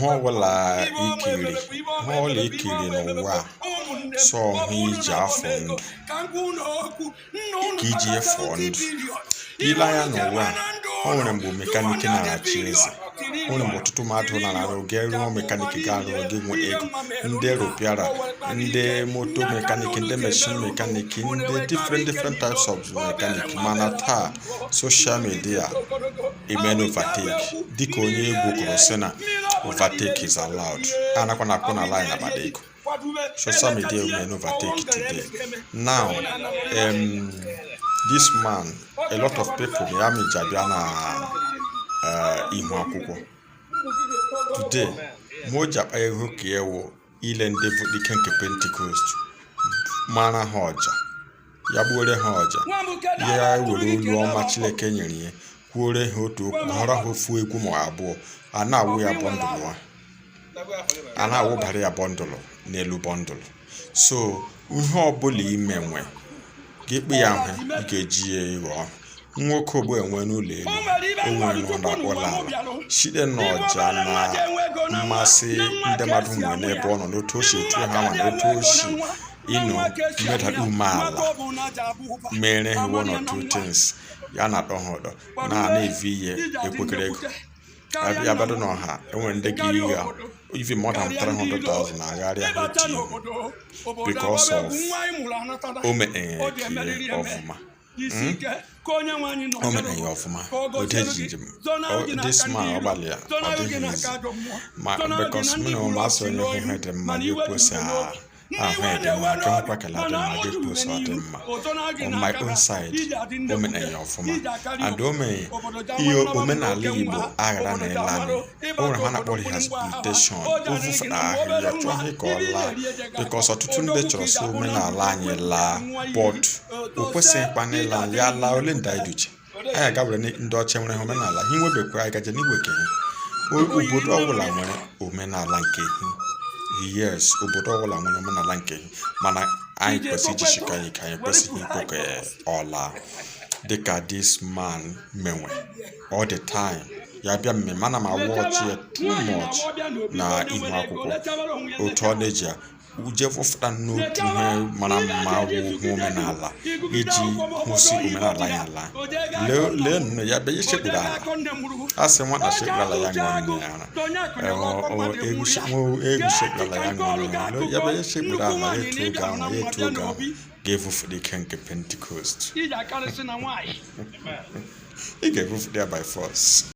Hola ikiri n'ụwa so iji afọ ndụ ka iji efọ ndụ ile anya n'ụwa o nwere mgbe mekaniki na-achị eze, o nwere mgbe ọtụtụ mmadụ na-arụ oge rụọ mekaniki ga-arụ oge nwe ego, ndị ropiara, ndị moto mekaniki, ndị machine mekaniki, ndị different types of mekaniki. Mana taa social media amen overtake dịka onye Igbo kwuru sị na overtake is allowed. Anakwa na-akpọ na line abada ego. Social media amen overtake today. Now this man, a lot of people ya mejabia na ihu akwụkwọ today moja pa ihu ka ewo ile ndị bụ dike nke Pentecost mara ha ọja ya gbuore ha ọja ya were olu ọma Chineke nyere ya kwuore ha otu okwu họrọ ha ofu egwu ma abụọ a na-awụ ya bọndụlụ a na-awụbara ya bọndụlụ n'elu bọndụlụ. So ihe ọbụla ime nwe ga-ekpe ya ahụ ị ga-eji ya ịghọ nwoke ogbu enwe n'ụlọ elu o nwere n'ụlọ ala site n'ọja na mmasị ndị mmadụ nwere n'ebe ọ nọ n'otu o si etu ha ma n'otu o si ịnọ mmedada umeala mere ha one or two things ya na-atọ ha ụtọ na-evi ihe ekwekere ego abịa bado n'ọha enwere ndị gị ya even more than 300,000 agharịa ha otu because of omenye ọfụma omenye ọfụma oteji njem this man ọgbalị ya ọ dịghị izi ma because mụ na ụmụasị onye hụ ha dị mma ga-ekposa ahụ dị mma ka hụkwa kele dị mma ga-ekposa ọ dị mma on my own side omenye ọfụma and ihe omenala Igbo aghara na ịlanị o nwere ha na-akpọ rehabilitation ovufụta ahụ ya chọọ ha ka ọ laa because ọtụtụ ndị chọrọ si omenala anyị laa but o kwesịghịkwa n'ịla ya laa ole ndị anyị duche anyị agawere ndị ọcha nwere omenala ha nwebekwa anyị gaje n'igwe ke obodo ọbụla nwere omenala nke yes obodo ọbụla nwere omenala nke mana anyị kwesịrị ijishika anyị ka anyị kwesịghị ikpoke ọla dịka this man menwe all the time ya bịa mmemme ana m awụ ọchị ya too much na ihu akwụkwọ otu ọ na-eji ya uje fụfụta n'otu ihe mara mma wụ omenala iji hụsi omenala ya ala lee nne ya bịa ichekpuru ala a sị nwata chekpuru ala ya ṅụọ nne ya ara egwu chekpuru ala ya ṅụọ nne ya ara ya bịa ichekpuru ala ya etu oge ahụ ga-efufu ike nke Pentecost ị ga-efufu ya by force.